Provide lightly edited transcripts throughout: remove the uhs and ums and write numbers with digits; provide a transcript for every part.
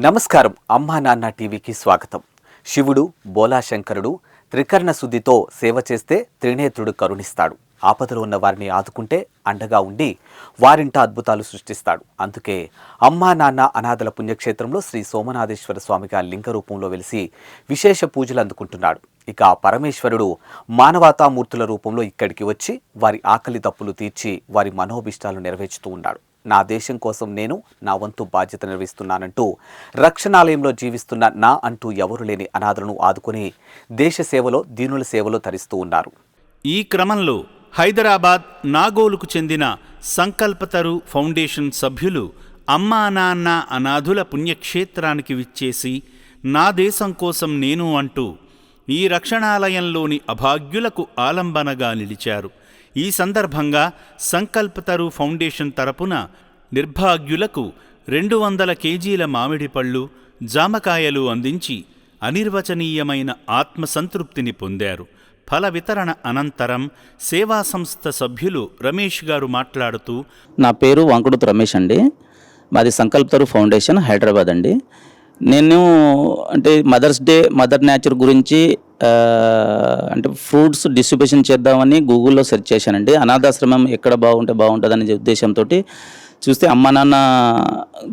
నమస్కారం. అమ్మా నాన్న టీవీకి స్వాగతం. శివుడు బోలాశంకరుడు త్రికర్ణ శుద్ధితో సేవ చేస్తే త్రినేత్రుడు కరుణిస్తాడు. ఆపదలో ఉన్న వారిని ఆదుకుంటే అండగా ఉండి వారింట అద్భుతాలు సృష్టిస్తాడు. అందుకే అమ్మా నాన్న అనాథల పుణ్యక్షేత్రంలో శ్రీ సోమనాథేశ్వర స్వామిగా లింగ రూపంలో వెలిసి విశేష పూజలు అందుకుంటున్నాడు. ఇక పరమేశ్వరుడు మానవతామూర్తుల రూపంలో ఇక్కడికి వచ్చి వారి ఆకలి దప్పులు తీర్చి వారి మనోభిష్టాలు నెరవేర్చుతూ ఉన్నాడు. నా దేశం కోసం నేను నా వంతు బాధ్యత నిర్వహిస్తున్నానంటూ రక్షణాలయంలో జీవిస్తున్న నా అంటూ ఎవరు లేని అనాథలను ఆదుకుని దేశ సేవలో దీనుల సేవలో తరిస్తూ ఉన్నారు. ఈ క్రమంలో హైదరాబాద్ నాగోలుకు చెందిన సంకల్పతరు ఫౌండేషన్ సభ్యులు అమ్మా నాన్న అనాథుల పుణ్యక్షేత్రానికి విచ్చేసి నా దేశం కోసం నేను అంటూ ఈ రక్షణాలయంలోని అభాగ్యులకు ఆలంబనగా నిలిచారు. ఈ సందర్భంగా సంకల్పతరు ఫౌండేషన్ తరపున నిర్భాగ్యులకు 200 కేజీల మామిడి పళ్ళు, జామకాయలు అందించి అనిర్వచనీయమైన ఆత్మసంతృప్తిని పొందారు. ఫల వితరణ అనంతరం సేవా సంస్థ సభ్యులు రమేష్ గారు మాట్లాడుతూ, నా పేరు వంకుడుతు రమేష్ అండి. మాది సంకల్పతరు ఫౌండేషన్ హైదరాబాద్ అండి. నేను మదర్స్ డే మదర్ నేచర్ గురించి ఫ్రూట్స్ డిస్ట్రిబ్యూషన్ చేద్దామని గూగుల్లో సెర్చ్ చేశానండి. అనాథాశ్రమం ఎక్కడ బాగుంటుందనే ఉద్దేశంతో చూస్తే అమ్మ నాన్న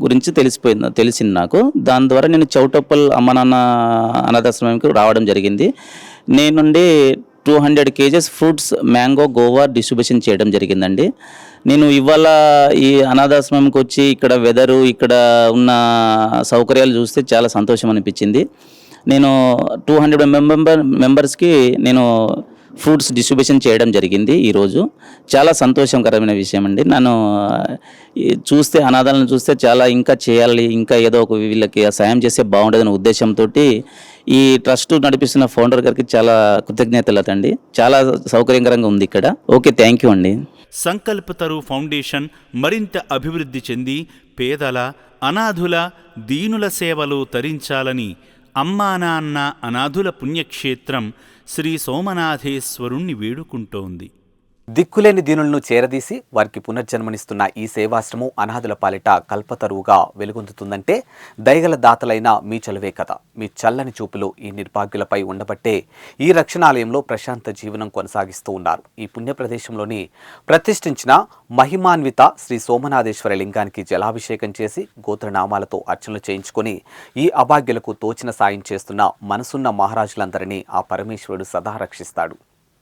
గురించి తెలిసింది నాకు. దాని ద్వారా నేను చౌటప్పల్ అమ్మ నాన్న అనాథాశ్రమంకి రావడం జరిగింది. నేనుండి 200 kgs fruits, mango, Goa distribution చేయడం జరిగిందండి. నేను ఇవాళ ఈ అనాథాశ్రమంకి వచ్చి ఇక్కడ వెదరు, ఇక్కడ ఉన్న సౌకర్యాలు చూస్తే చాలా సంతోషం అనిపించింది. నేను 200 మెంబర్స్కి నేను ఫ్రూట్స్ డిస్ట్రిబ్యూషన్ చేయడం జరిగింది. ఈరోజు చాలా సంతోషకరమైన విషయం అండి. నన్ను చూస్తే అనాథాలను చూస్తే చాలా ఇంకా చేయాలి, ఇంకా ఏదో ఒక వీళ్ళకి సాయం చేస్తే బాగుంటుందనే ఉద్దేశంతో ఈ ట్రస్ట్ నడిపిస్తున్న ఫౌండర్ గారికి చాలా కృతజ్ఞతలు అండి. చాలా సౌకర్యకరంగా ఉంది ఇక్కడ. ఓకే, థ్యాంక్ యూ అండి. సంకల్పతరు ఫౌండేషన్ మరింత అభివృద్ధి చెంది పేదల, అనాథుల, దీనుల సేవలు తరించాలని అమ్మా నాన్న అనాథుల పుణ్యక్షేత్రం శ్రీ సోమనాథేశ్వరుణ్ణి వేడుకుంటోంది. దిక్కులేని దీనులను చేరదీసి వారికి పునర్జన్మనిస్తున్న ఈ సేవాశ్రమం అనాథుల పాలిట కల్పతరువుగా వెలుగొందుతుందంటే దయగల దాతలైన మీ చలువే కదా. మీ చల్లని చూపులు ఈ నిర్భాగ్యులపై ఉండబట్టే ఈ రక్షణాలయంలో ప్రశాంత జీవనం కొనసాగిస్తూ ఉన్నారు. ఈ పుణ్య ప్రదేశంలోని ప్రతిష్ఠించిన మహిమాన్విత శ్రీ సోమనాథేశ్వర లింగానికి జలాభిషేకం చేసి గోత్రనామాలతో అర్చనలు చేయించుకొని ఈ అభాగ్యులకు తోచిన సాయం చేస్తున్న మనసున్న మహారాజులందరినీ ఆ పరమేశ్వరుడు సదా రక్షిస్తాడు.